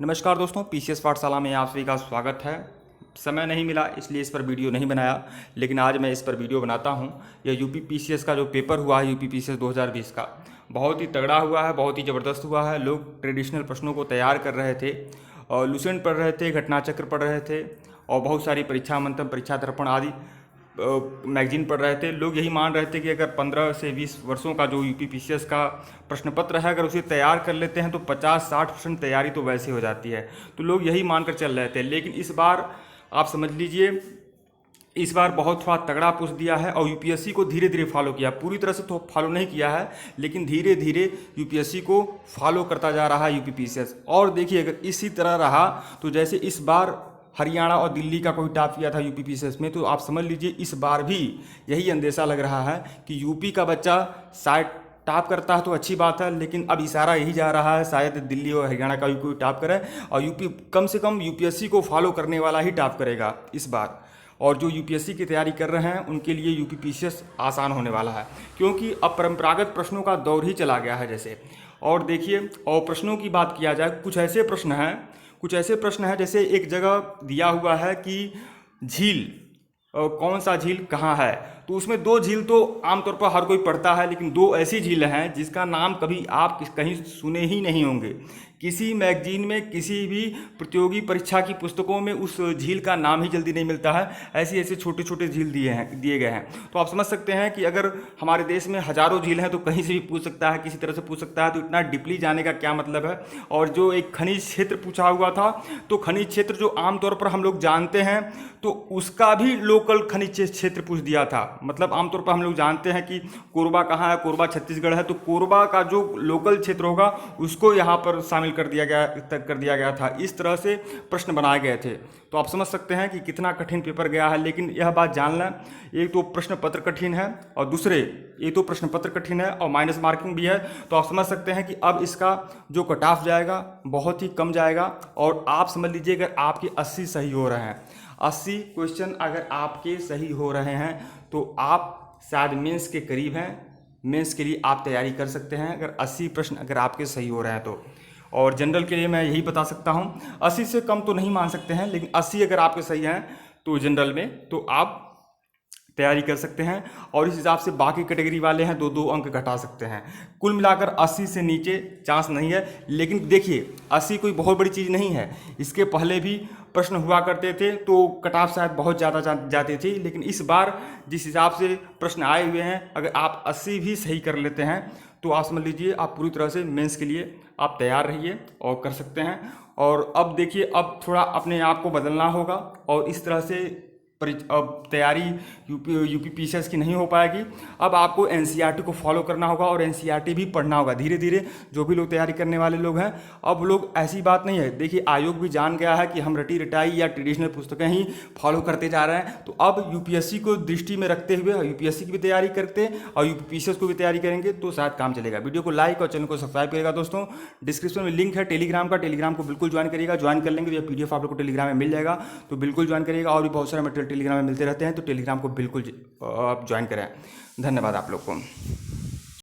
नमस्कार दोस्तों, पीसीएस पाठशाला में आप सभी का स्वागत है। समय नहीं मिला इसलिए इस पर वीडियो नहीं बनाया, लेकिन आज मैं इस पर वीडियो बनाता हूं। यह यूपी पीसीएस का जो पेपर हुआ है, यूपी पीसीएस 2020 का, बहुत ही तगड़ा हुआ है, बहुत ही ज़बरदस्त हुआ है। लोग ट्रेडिशनल प्रश्नों को तैयार कर रहे थे और लुसेंट पढ़ रहे थे, घटनाचक्र पढ़ रहे थे और बहुत सारी परीक्षा मंथन, परीक्षा दर्पण आदि मैगजीन पढ़ रहे थे। लोग यही मान रहे थे कि अगर 15 से 20 वर्षों का जो यूपी पीसीएस का प्रश्न पत्र है, अगर उसे तैयार कर लेते हैं तो 50-60% तैयारी तो वैसे हो जाती है। तो लोग यही मानकर चल रहे थे, लेकिन इस बार आप समझ लीजिए, इस बार बहुत थोड़ा तगड़ा पूछ दिया है और यूपीएससी को धीरे धीरे फॉलो किया। पूरी तरह से तो फॉलो नहीं किया है, लेकिन धीरे धीरे यूपीएससी को फॉलो करता जा रहा है यूपी पीसीएस। और देखिए, अगर इसी तरह रहा तो जैसे इस बार हरियाणा और दिल्ली का कोई टॉप किया था यूपी पीसीएस में, तो आप समझ लीजिए इस बार भी यही अंदेशा लग रहा है कि यूपी का बच्चा शायद टॉप करता है तो अच्छी बात है, लेकिन अब इशारा यही जा रहा है शायद दिल्ली और हरियाणा का भी कोई टॉप करे और यूपी कम से कम यूपीएससी को फॉलो करने वाला ही टॉप करेगा इस बार। और जो यूपीएससी की तैयारी कर रहे हैं उनके लिए यूपी पीसीएस आसान होने वाला है, क्योंकि अब परंपरागत प्रश्नों का दौर ही चला गया है जैसे। और देखिए, और प्रश्नों की बात किया जाए, कुछ ऐसे प्रश्न हैं जैसे एक जगह दिया हुआ है कि झील, कौन सा झील कहाँ है, तो उसमें दो झील तो आमतौर पर हर कोई पढ़ता है, लेकिन दो ऐसी झील हैं जिसका नाम कभी आप कहीं सुने ही नहीं होंगे। किसी मैगजीन में, किसी भी प्रतियोगी परीक्षा की पुस्तकों में उस झील का नाम ही जल्दी नहीं मिलता है। ऐसे ऐसे छोटे छोटे झील दिए गए हैं। तो आप समझ सकते हैं कि अगर हमारे देश में हजारों झील हैं तो कहीं से भी पूछ सकता है, किसी तरह से पूछ सकता है, तो इतना डीपली जाने का क्या मतलब है। और जो एक खनिज क्षेत्र पूछा हुआ था, तो खनिज क्षेत्र जो आमतौर पर हम लोग जानते हैं, तो उसका भी लोकल खनिज क्षेत्र पूछ दिया था। मतलब आमतौर पर हम लोग जानते हैं कि कोरबा कहाँ है, कोरबा छत्तीसगढ़ है, तो कोरबा का जो लोकल क्षेत्र होगा उसको यहाँ पर शामिल कर दिया गया था। इस तरह से प्रश्न बनाए गए थे। तो आप समझ सकते हैं कि कितना कठिन पेपर गया है। लेकिन यह बात जान लें, एक तो प्रश्न पत्र कठिन है और दूसरे, एक तो प्रश्न पत्र कठिन है और माइनस मार्किंग भी है। तो आप समझ सकते हैं कि अब इसका जो कट ऑफ जाएगा बहुत ही कम जाएगा। और आप समझ लीजिए, अगर आपके 80 सही हो रहे हैं, 80 क्वेश्चन अगर आपके सही हो रहे हैं, तो आप शायद मेंस के करीब हैं। मेंस के लिए आप तैयारी कर सकते हैं अगर 80 प्रश्न अगर आपके सही हो रहे हैं तो। और जनरल के लिए मैं यही बता सकता हूँ, 80 से कम तो नहीं मान सकते हैं, लेकिन 80 अगर आपके सही हैं तो जनरल में तो आप तैयारी कर सकते हैं। और इस हिसाब से बाकी कैटेगरी वाले हैं 2-2 अंक घटा सकते हैं। कुल मिलाकर 80 से नीचे चांस नहीं है। लेकिन देखिए, 80 कोई बहुत बड़ी चीज़ नहीं है। इसके पहले भी प्रश्न हुआ करते थे तो कट ऑफ शायद बहुत ज़्यादा जाते थे, लेकिन इस बार जिस हिसाब से प्रश्न आए हुए हैं, अगर आप 80 भी सही कर लेते हैं तो आप समझ लीजिए आप पूरी तरह से मेंस के लिए आप तैयार रहिए और कर सकते हैं। और अब देखिए, अब थोड़ा अपने आप को बदलना होगा और इस तरह से अब तैयारी यूपी पीसीएस की नहीं हो पाएगी। अब आपको एनसीईआरटी को फॉलो करना होगा और एनसीईआरटी भी पढ़ना होगा धीरे धीरे। जो भी लोग तैयारी करने वाले लोग हैं, अब लोग, ऐसी बात नहीं है, देखिए आयोग भी जान गया है कि हम रटी रटाई या ट्रेडिशनल पुस्तकें ही फॉलो करते जा रहे हैं। तो अब यूपीएससी को दृष्टि में रखते हुए यूपीएससी की भी तैयारी करते और यूपी पीसीएस को भी तैयारी करेंगे तो शायद काम चलेगा। वीडियो को लाइक और चैनल को सब्सक्राइब करेगा दोस्तों। डिस्क्रिप्शन में लिंक है टेलीग्राम का, टेलीग्राम को बिल्कुल ज्वाइन करिएगा। ज्वाइन कर लेंगे तो यह पीडीएफ आप लोग को टेलीग्राम में मिल जाएगा, तो बिल्कुल ज्वाइन करिएगा। और भी बहुत सारे मटेरियल टेलीग्राम में मिलते रहते हैं, तो टेलीग्राम को बिल्कुल आप ज्वाइन करें। धन्यवाद आप लोग को।